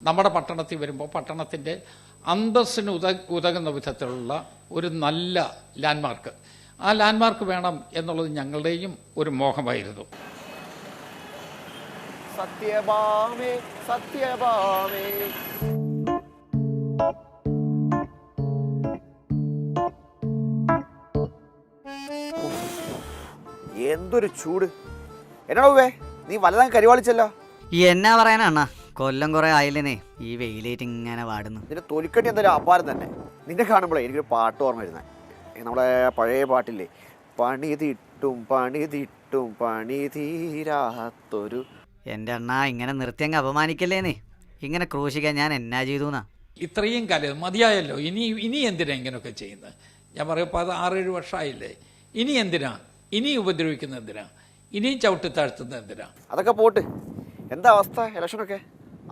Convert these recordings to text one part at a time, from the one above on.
നമ്മുടെ പട്ടണത്തിൽ വരുമ്പോൾ പട്ടണത്തിൻ്റെ അന്തസ്സിന് ഉതകുന്ന വിധത്തിലുള്ള ഒരു നല്ല ലാൻഡ്മാർക്ക്, ആ ലാൻഡ്മാർക്ക് വേണം എന്നുള്ളത് ഞങ്ങളുടെയും ഒരു മോഹമായിരുന്നു. സത്യഭാമേ സത്യഭാമേ. എന്തൊരു ചൂട്! എന്നാ നീ വല്ലതും കരിവാളിച്ചല്ലോ. എന്നാ പറയാനാ, കൊല്ലം കുറെ ആയില്ലേ ഈ വെയിലേറ്റ് ഇങ്ങനെ വാടുന്നു. നിന്റെ തൊലിക്കട്ടി എന്തായാലും അപാരം തന്നെ. നിന്നെ കാണുമ്പോഴേ എനിക്കൊരു പാട്ട് ഓർമ്മ വരുന്നത്. നമ്മളെ പഴയ പാട്ടില്ലേ, പണി തീട്ടും പണി തീരാത്തൊരു. എൻ്റെ അണ്ണാ ഇങ്ങനെ നിർത്തിയങ്ങ് അപമാനിക്കല്ലേന്നേ. ഇങ്ങനെ ക്രൂശിക്കാൻ ഞാൻ എന്നാ ചെയ്തുന്നാ. ഇത്രയും കാലം മതിയായല്ലോ, ഇനി എന്തിനാ ഇങ്ങനെയൊക്കെ ചെയ്യുന്നത്? ഞാൻ പറയപ്പോൾ അത് 6-7 വർഷമായില്ലേ. ഇനി എന്തിനാ, ഇനി ഉപദ്രവിക്കുന്നത് എന്തിനാ, ഇനിയും ചവിട്ടി താഴ്ത്തുന്നത് എന്തിനാ? അതൊക്കെ പോട്ട്. എന്താ അവസ്ഥ? ഇലക്ഷനൊക്കെ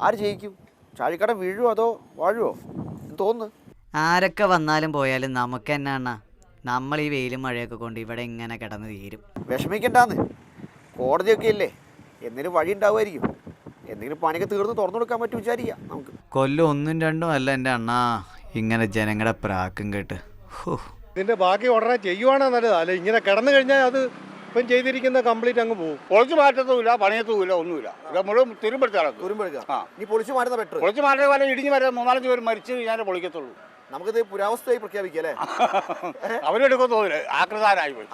ആര് ജയിക്കും? ചാഴിക്കട വീഴുവോ അതോ വാഴുവോ തോന്നുന്നു? ആരൊക്കെ വന്നാലും പോയാലും നമുക്ക് എന്നാ അണ്ണാ, നമ്മൾ ഈ വെയിലും മഴയൊക്കെ കൊണ്ട് ഇവിടെ ഇങ്ങനെ കിടന്ന് തീരും. വിഷമിക്കണ്ടാന്ന്, കോടതിയൊക്കെ ഇല്ലേ, എന്തെങ്കിലും വഴി ഉണ്ടാവുമായിരിക്കും. എന്തെങ്കിലും പണിയൊക്കെ തീർന്ന് തുറന്നു കൊടുക്കാൻ പറ്റും വിചാരിക്കാം നമുക്ക്. കൊല്ലം 1-2 അല്ല എൻ്റെ അണ്ണാ ഇങ്ങനെ ജനങ്ങളുടെ പ്രാക്കും കേട്ട്. ഇതിന്റെ ബാക്കി ഉടനെ ചെയ്യുവാണോ നല്ലത്? അല്ല ഇങ്ങനെ കിടന്നു കഴിഞ്ഞാൽ അത് ഇപ്പം ചെയ്തിരിക്കുന്ന കംപ്ലീറ്റ് അങ്ങ് പോകും. പൊളിച്ചു മാറ്റത്തുമില്ല, പണിയത്തുമില്ല, ഒന്നുമില്ല. ഇത് മുഴുവൻ തുരുമ്പെടുക്കാം. നീ പൊളിച്ചു മാറ്റുന്ന ബെറ്റർ. പൊളിച്ചു മാറ്റുക പോലെ ഇടിഞ്ഞ് വരെ 3-4 പേര് മരിച്ച് ഞാൻ പൊളിക്കത്തുള്ളൂ. നമുക്കിത് പുരാവസ്ഥയായി പ്രഖ്യാപിക്കാം അല്ലേ? അവരെടുക്കും തോന്നില്ല, ആക്രിതാരായി പോയി.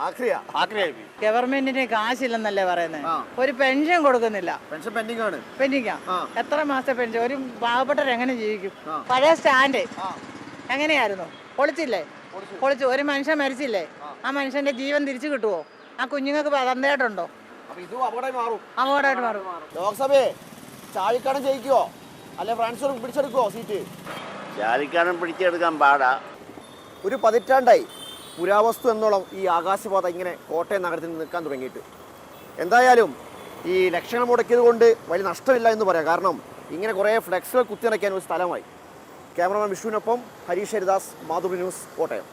ആക്രിയായി പോയി. ഗവൺമെന്റിന് കാശില്ലെന്നല്ലേ പറയുന്നത്. ഒരു പെൻഷൻ കൊടുക്കുന്നില്ല. പെൻഷൻ പെൻഡിംഗ് ആണ്. പെൻഡിങ്ങാ. എത്ര മാസത്തെ പെൻഷൻ? ഒരു പാവപ്പെട്ടവർ എങ്ങനെ ജീവിക്കും? പഴയ സ്റ്റാൻഡ് എങ്ങനെയായിരുന്നു? പൊളിച്ചില്ലേ? പൊളിച്ചു. ഒരു മനുഷ്യൻ മരിച്ചില്ലേ, ആ മനുഷ്യന്റെ ജീവൻ തിരിച്ചു കിട്ടുവോ? ആ കുഞ്ഞുങ്ങൾക്ക് തന്തയായിട്ടുണ്ടോ? അപകടമായിട്ട് മാറും. ലോക്സഭയെ ചാഴിക്കാടൻ ജയിക്കുവോ അല്ലെ ഫ്രാൻസ് പിടിച്ചെടുക്കുവോ സീറ്റ്? ചാഴിക്കാടൻ പിടിച്ചെടുക്കാൻ പാടാ. ഒരു 10 പതിറ്റാണ്ടായി പുരാവസ്തു എന്നോളം ഈ ആകാശപാത ഇങ്ങനെ കോട്ടയം നഗരത്തിൽ നിൽക്കാൻ തുടങ്ങിയിട്ട്. എന്തായാലും ഈ ലക്ഷങ്ങൾ മുടക്കിയത് കൊണ്ട് വലിയ നഷ്ടമില്ല എന്ന് പറയാം. കാരണം ഇങ്ങനെ കുറേ ഫ്ലെക്സുകൾ കുത്തിനിറയ്ക്കാൻ ഒരു സ്ഥലമായി. ക്യാമറമാൻ വിഷുവിനൊപ്പം ഹരീഷ് ഹരിദാസ്, മാതൃഭൂമി ന്യൂസ്, കോട്ടയം.